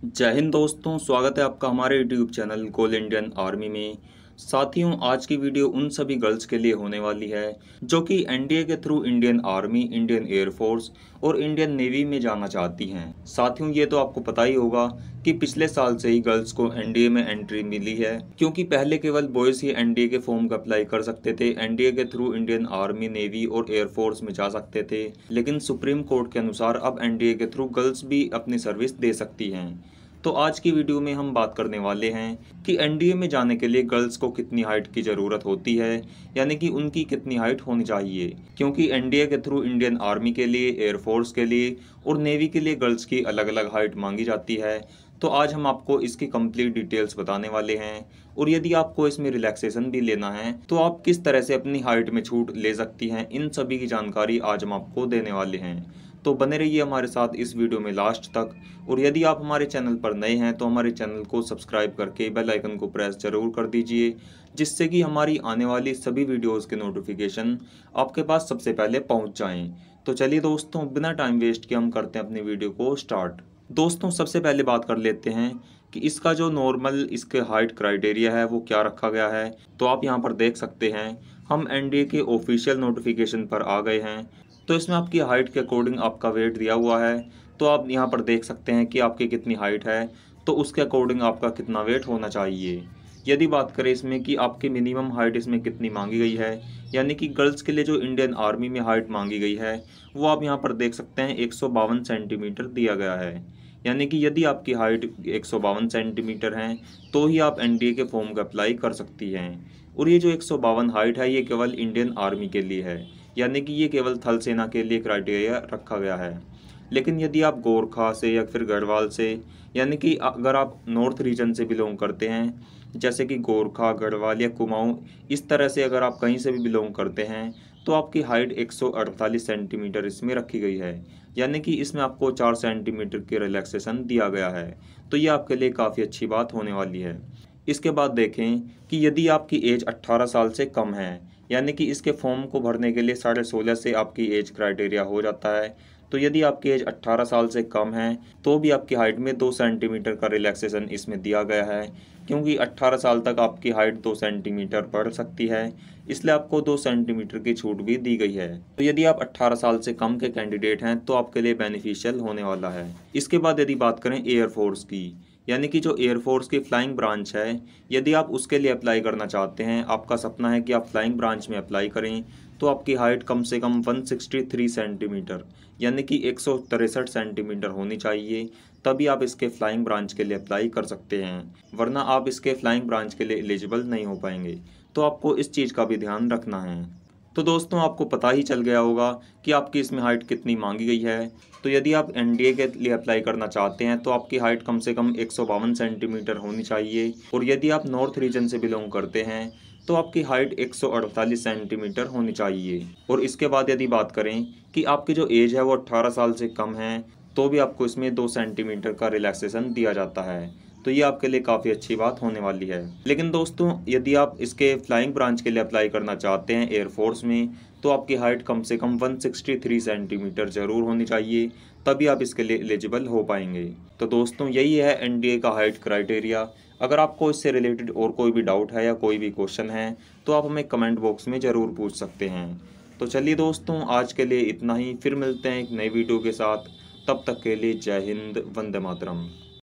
जय हिंद दोस्तों, स्वागत है आपका हमारे यूट्यूब चैनल गोल इंडियन आर्मी में। साथियों, आज की वीडियो उन सभी गर्ल्स के लिए होने वाली है जो कि एनडीए के through Indian army, Indian air force और इंडियन नेवी में जाना चाहती हैं। साथियों, ये तो आपको पता ही होगा कि पिछले साल से ही गर्ल्स को एनडीए में एंट्री मिली है, क्योंकि पहले केवल बॉयज़ ही एनडीए के फॉर्म का अप्लाई कर सकते थे, एनडीए के थ्रू इंडियन आर्मी, नेवी और एयरफोर्स में जा सकते थे। लेकिन सुप्रीम कोर्ट के अनुसार अब एनडीए के थ्रू गर्ल्स भी अपनी सर्विस दे सकती हैं। तो आज की वीडियो में हम बात करने वाले हैं कि एनडीए में जाने के लिए गर्ल्स को कितनी हाइट की ज़रूरत होती है, यानी कि उनकी कितनी हाइट होनी चाहिए, क्योंकि एनडीए के थ्रू इंडियन आर्मी के लिए, एयरफोर्स के लिए और नेवी के लिए गर्ल्स की अलग अलग हाइट मांगी जाती है। तो आज हम आपको इसकी कंप्लीट डिटेल्स बताने वाले हैं, और यदि आपको इसमें रिलैक्सेशन भी लेना है तो आप किस तरह से अपनी हाइट में छूट ले सकती हैं, इन सभी की जानकारी आज हम आपको देने वाले हैं। तो बने रहिए हमारे साथ इस वीडियो में लास्ट तक। और यदि आप हमारे चैनल पर नए हैं तो हमारे चैनल को सब्सक्राइब करके बेल आइकन को प्रेस जरूर कर दीजिए, जिससे कि हमारी आने वाली सभी वीडियोस के नोटिफिकेशन आपके पास सबसे पहले पहुंच जाएं। तो चलिए दोस्तों, बिना टाइम वेस्ट किए हम करते हैं अपनी वीडियो को स्टार्ट। दोस्तों, सबसे पहले बात कर लेते हैं कि इसका जो नॉर्मल इसके हाइट क्राइटेरिया है वो क्या रखा गया है। तो आप यहाँ पर देख सकते हैं, हम एनडीए के ऑफिशियल नोटिफिकेशन पर आ गए हैं। तो इसमें आपकी हाइट के अकॉर्डिंग आपका वेट दिया हुआ है। तो आप यहाँ पर देख सकते हैं कि आपकी कितनी हाइट है, तो उसके अकॉर्डिंग आपका कितना वेट होना चाहिए। यदि बात करें इसमें कि आपकी मिनिमम हाइट इसमें कितनी मांगी गई है, यानी कि गर्ल्स के लिए जो इंडियन आर्मी में हाइट मांगी गई है वो आप यहाँ पर देख सकते हैं 152 सेंटीमीटर दिया गया है। यानी कि यदि आपकी हाइट 152 सेंटीमीटर है तो ही आप एनडीए के फॉर्म का अप्लाई कर सकती हैं। और ये जो 152 हाइट है ये केवल इंडियन आर्मी के लिए है, यानी कि ये केवल थल सेना के लिए क्राइटेरिया रखा गया है। लेकिन यदि आप गोरखा से या फिर गढ़वाल से, यानी कि अगर आप नॉर्थ रीजन से बिलोंग करते हैं, जैसे कि गोरखा, गढ़वाल या कुमाऊँ, इस तरह से अगर आप कहीं से भी बिलोंग करते हैं तो आपकी हाइट 148 सेंटीमीटर इसमें रखी गई है। यानी कि इसमें आपको 4 सेंटीमीटर की रिलैक्सेशन दिया गया है। तो ये आपके लिए काफ़ी अच्छी बात होने वाली है। इसके बाद देखें कि यदि आपकी एज 18 साल से कम है, यानी कि इसके फॉर्म को भरने के लिए 16.5 से आपकी एज क्राइटेरिया हो जाता है। तो यदि आपकी एज 18 साल से कम है तो भी आपकी हाइट में 2 सेंटीमीटर का रिलैक्सेशन इसमें दिया गया है, क्योंकि 18 साल तक आपकी हाइट 2 सेंटीमीटर बढ़ सकती है, इसलिए आपको 2 सेंटीमीटर की छूट भी दी गई है। तो यदि आप 18 साल से कम के कैंडिडेट हैं तो आपके लिए बेनिफिशियल होने वाला है। इसके बाद यदि बात करें एयरफोर्स की, यानी कि जो एयरफोर्स की फ्लाइंग ब्रांच है, यदि आप उसके लिए अप्लाई करना चाहते हैं, आपका सपना है कि आप फ्लाइंग ब्रांच में अप्लाई करें, तो आपकी हाइट कम से कम 163 सेंटीमीटर यानी कि 163 सेंटीमीटर होनी चाहिए, तभी आप इसके फ्लाइंग ब्रांच के लिए अप्लाई कर सकते हैं, वरना आप इसके फ्लाइंग ब्रांच के लिए एलिजिबल नहीं हो पाएंगे। तो आपको इस चीज़ का भी ध्यान रखना है। तो दोस्तों, आपको पता ही चल गया होगा कि आपकी इसमें हाइट कितनी मांगी गई है। तो यदि आप एनडीए के लिए अप्लाई करना चाहते हैं तो आपकी हाइट कम से कम 152 सेंटीमीटर होनी चाहिए, और यदि आप नॉर्थ रीजन से बिलोंग करते हैं तो आपकी हाइट 148 सेंटीमीटर होनी चाहिए। और इसके बाद यदि बात करें कि आपकी जो एज है वो 18 साल से कम है, तो भी आपको इसमें 2 सेंटीमीटर का रिलैक्सेशन दिया जाता है। तो ये आपके लिए काफ़ी अच्छी बात होने वाली है। लेकिन दोस्तों, यदि आप इसके फ्लाइंग ब्रांच के लिए अप्लाई करना चाहते हैं एयरफोर्स में, तो आपकी हाइट कम से कम 163 सेंटीमीटर ज़रूर होनी चाहिए, तभी आप इसके लिए एलिजिबल हो पाएंगे। तो दोस्तों, यही है एनडीए का हाइट क्राइटेरिया। अगर आपको इससे रिलेटेड और कोई भी डाउट है या कोई भी क्वेश्चन है तो आप हमें कमेंट बॉक्स में ज़रूर पूछ सकते हैं। तो चलिए दोस्तों, आज के लिए इतना ही, फिर मिलते हैं एक नई वीडियो के साथ। तब तक के लिए जय हिंद, वंदे मातरम।